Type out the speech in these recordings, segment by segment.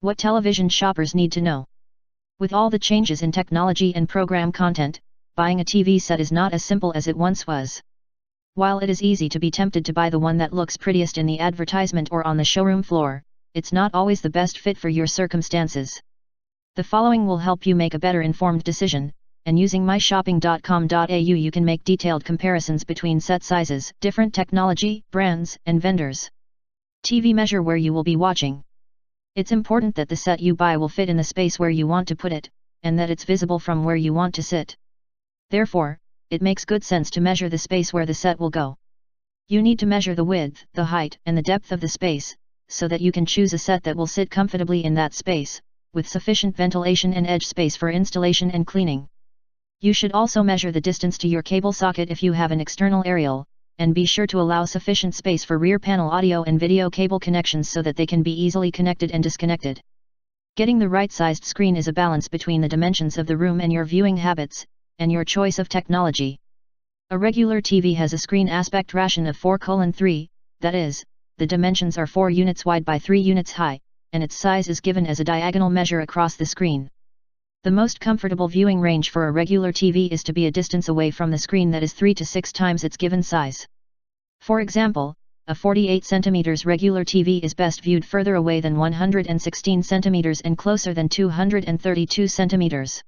What television shoppers need to know. With all the changes in technology and program content, buying a TV set is not as simple as it once was. While it is easy to be tempted to buy the one that looks prettiest in the advertisement or on the showroom floor, it's not always the best fit for your circumstances. The following will help you make a better informed decision, and using myshopping.com.au you can make detailed comparisons between set sizes, different technology, brands, and vendors. TV measure where you will be watching. It's important that the set you buy will fit in the space where you want to put it, and that it's visible from where you want to sit. Therefore, it makes good sense to measure the space where the set will go. You need to measure the width, the height, and the depth of the space, so that you can choose a set that will sit comfortably in that space, with sufficient ventilation and edge space for installation and cleaning. You should also measure the distance to your cable socket if you have an external aerial, and be sure to allow sufficient space for rear panel audio and video cable connections so that they can be easily connected and disconnected. Getting the right-sized screen is a balance between the dimensions of the room and your viewing habits, and your choice of technology. A regular TV has a screen aspect ratio of 4:3, that is, the dimensions are 4 units wide by 3 units high, and its size is given as a diagonal measure across the screen. The most comfortable viewing range for a regular TV is to be a distance away from the screen that is 3 to 6 times its given size. For example, a 48 cm regular TV is best viewed further away than 116 cm and closer than 232 cm.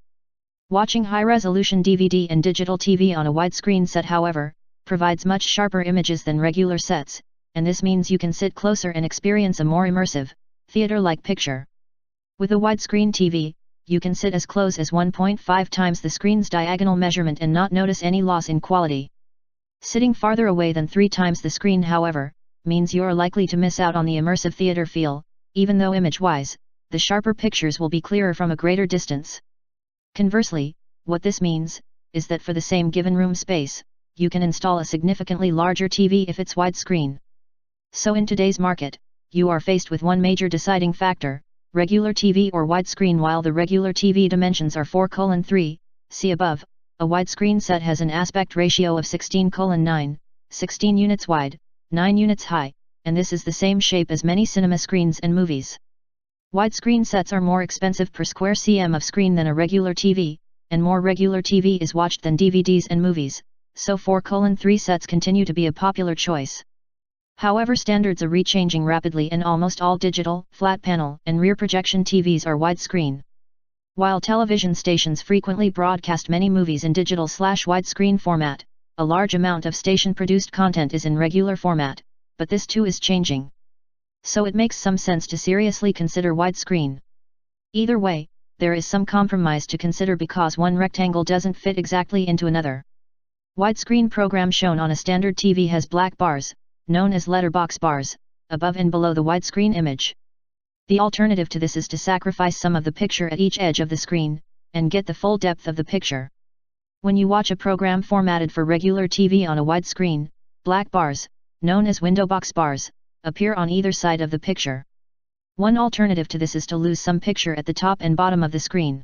Watching high-resolution DVD and digital TV on a widescreen set, however, provides much sharper images than regular sets, and this means you can sit closer and experience a more immersive, theater-like picture. With a widescreen TV, you can sit as close as 1.5 times the screen's diagonal measurement and not notice any loss in quality. Sitting farther away than 3 times the screen, however, means you're likely to miss out on the immersive theater feel, even though image-wise, the sharper pictures will be clearer from a greater distance. Conversely, what this means, is that for the same given room space, you can install a significantly larger TV if it's widescreen. So in today's market, you are faced with one major deciding factor: regular TV or widescreen. While the regular TV dimensions are 4:3, see above, a widescreen set has an aspect ratio of 16:9, 16 units wide, 9 units high, and this is the same shape as many cinema screens and movies. Widescreen sets are more expensive per square cm of screen than a regular TV, and more regular TV is watched than DVDs and movies, so 4:3 sets continue to be a popular choice. However, standards are rechanging rapidly and almost all digital, flat panel, and rear projection TVs are widescreen. While television stations frequently broadcast many movies in digital/widescreen format, a large amount of station-produced content is in regular format, but this too is changing. So it makes some sense to seriously consider widescreen. Either way, there is some compromise to consider because one rectangle doesn't fit exactly into another. Widescreen program shown on a standard TV has black bars, known as letterbox bars, above and below the widescreen image. The alternative to this is to sacrifice some of the picture at each edge of the screen, and get the full depth of the picture. When you watch a program formatted for regular TV on a widescreen, black bars, known as window box bars, appear on either side of the picture. One alternative to this is to lose some picture at the top and bottom of the screen.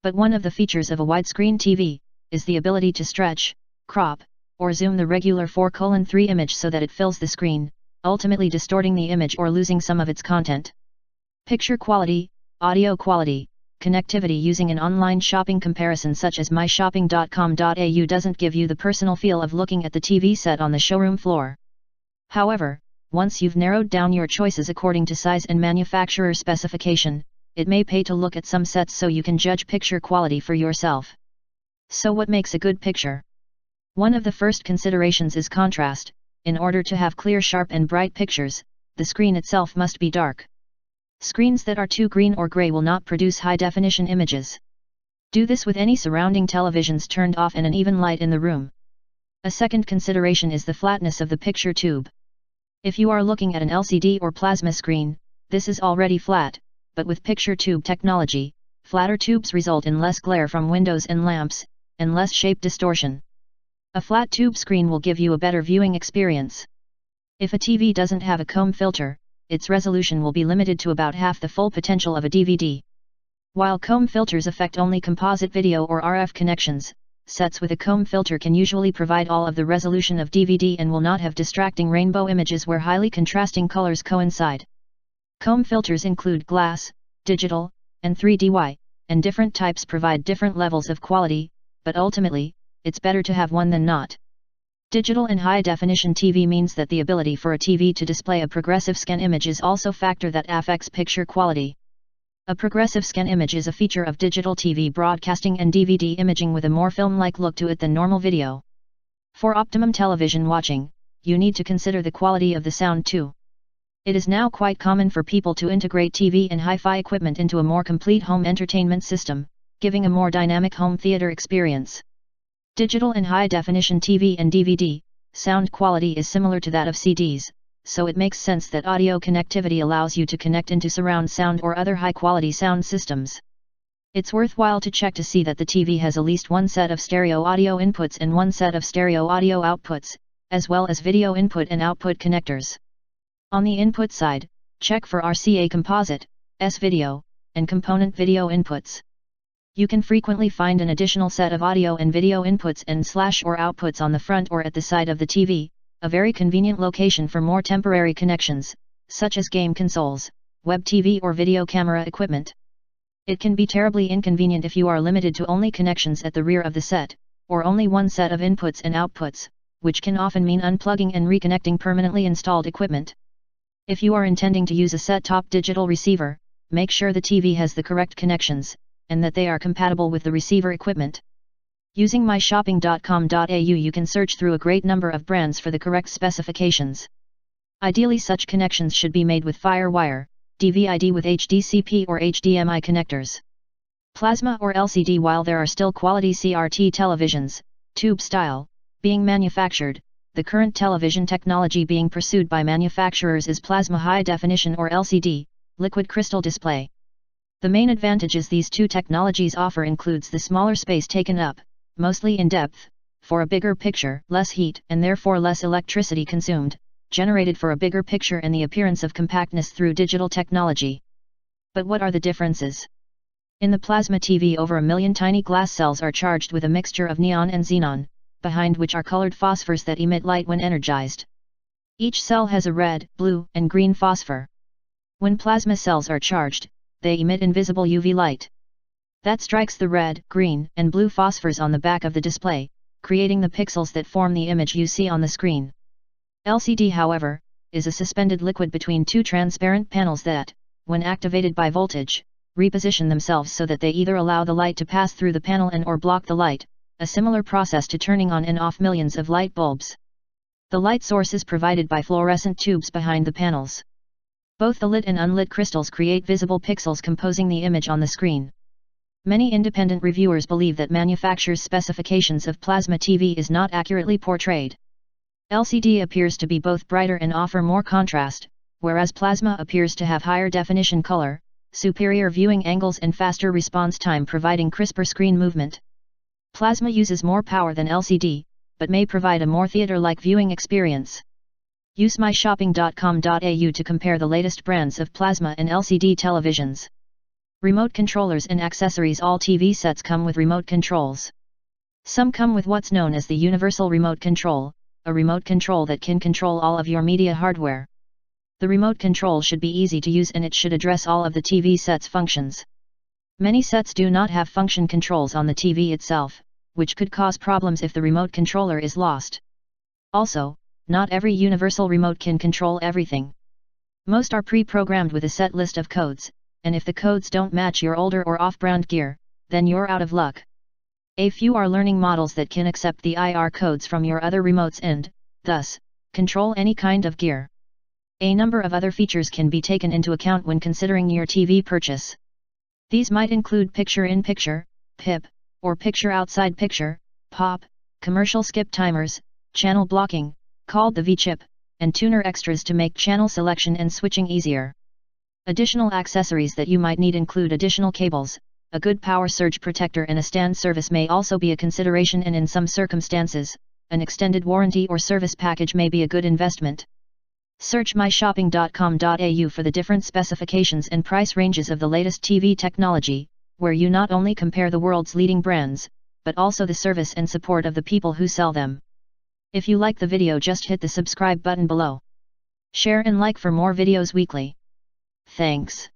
But one of the features of a widescreen TV is the ability to stretch, crop, or zoom the regular 4:3 image so that it fills the screen, ultimately distorting the image or losing some of its content. Picture quality, audio quality, connectivity. Using an online shopping comparison such as myshopping.com.au doesn't give you the personal feel of looking at the TV set on the showroom floor. However, once you've narrowed down your choices according to size and manufacturer specification, it may pay to look at some sets so you can judge picture quality for yourself. So what makes a good picture? One of the first considerations is contrast. In order to have clear, sharp and bright pictures, the screen itself must be dark. Screens that are too green or gray will not produce high-definition images. Do this with any surrounding televisions turned off and an even light in the room. A second consideration is the flatness of the picture tube. If you are looking at an LCD or plasma screen, this is already flat, but with picture tube technology, flatter tubes result in less glare from windows and lamps, and less shape distortion. A flat tube screen will give you a better viewing experience. If a TV doesn't have a comb filter, its resolution will be limited to about half the full potential of a DVD. While comb filters affect only composite video or RF connections, sets with a comb filter can usually provide all of the resolution of DVD and will not have distracting rainbow images where highly contrasting colors coincide. Comb filters include glass, digital, and 3D, and different types provide different levels of quality, but ultimately, it's better to have one than not. Digital and high-definition TV means that the ability for a TV to display a progressive scan image is also a factor that affects picture quality. A progressive scan image is a feature of digital TV broadcasting and DVD imaging with a more film-like look to it than normal video. For optimum television watching, you need to consider the quality of the sound too. It is now quite common for people to integrate TV and hi-fi equipment into a more complete home entertainment system, giving a more dynamic home theater experience. Digital and high-definition TV and DVD, sound quality is similar to that of CDs, so it makes sense that audio connectivity allows you to connect into surround sound or other high-quality sound systems. It's worthwhile to check to see that the TV has at least one set of stereo audio inputs and one set of stereo audio outputs, as well as video input and output connectors. On the input side, check for RCA composite, S-video, and component video inputs. You can frequently find an additional set of audio and video inputs and/or outputs on the front or at the side of the TV, a very convenient location for more temporary connections, such as game consoles, web TV or video camera equipment. It can be terribly inconvenient if you are limited to only connections at the rear of the set, or only one set of inputs and outputs, which can often mean unplugging and reconnecting permanently installed equipment. If you are intending to use a set-top digital receiver, make sure the TV has the correct connections, and that they are compatible with the receiver equipment. Using myshopping.com.au you can search through a great number of brands for the correct specifications. Ideally such connections should be made with FireWire, DVI-D with HDCP or HDMI connectors. Plasma or LCD. While there are still quality CRT televisions, tube style, being manufactured, the current television technology being pursued by manufacturers is plasma high definition or LCD, liquid crystal display. The main advantages these two technologies offer includes the smaller space taken up, mostly in depth, for a bigger picture, less heat and therefore less electricity consumed, generated for a bigger picture, and the appearance of compactness through digital technology. But what are the differences? In the plasma TV over 1 million tiny glass cells are charged with a mixture of neon and xenon, behind which are colored phosphors that emit light when energized. Each cell has a red, blue, and green phosphor. When plasma cells are charged, they emit invisible UV light. That strikes the red, green, and blue phosphors on the back of the display, creating the pixels that form the image you see on the screen. LCD, however, is a suspended liquid between two transparent panels that, when activated by voltage, reposition themselves so that they either allow the light to pass through the panel and/or block the light, a similar process to turning on and off millions of light bulbs. The light source is provided by fluorescent tubes behind the panels. Both the lit and unlit crystals create visible pixels composing the image on the screen. Many independent reviewers believe that manufacturers' specifications of plasma TV is not accurately portrayed. LCD appears to be both brighter and offer more contrast, whereas plasma appears to have higher definition color, superior viewing angles and faster response time, providing crisper screen movement. Plasma uses more power than LCD, but may provide a more theater-like viewing experience. Use myshopping.com.au to compare the latest brands of plasma and LCD televisions. Remote controllers and accessories. All TV sets come with remote controls. Some come with what's known as the Universal Remote Control, a remote control that can control all of your media hardware. The remote control should be easy to use and it should address all of the TV set's functions. Many sets do not have function controls on the TV itself, which could cause problems if the remote controller is lost. Also, not every universal remote can control everything. Most are pre-programmed with a set list of codes, and if the codes don't match your older or off-brand gear, then you're out of luck. A few are learning models that can accept the IR codes from your other remotes and, thus, control any kind of gear. A number of other features can be taken into account when considering your TV purchase. These might include picture-in-picture, PIP, or picture-outside picture, POP, commercial skip timers, channel blocking, called the V-chip, and tuner extras to make channel selection and switching easier. Additional accessories that you might need include additional cables, a good power surge protector and a stand service may also be a consideration, and in some circumstances, an extended warranty or service package may be a good investment. Search myshopping.com.au for the different specifications and price ranges of the latest TV technology, where you not only compare the world's leading brands, but also the service and support of the people who sell them. If you like the video, just hit the subscribe button below. Share and like for more videos weekly. Thanks.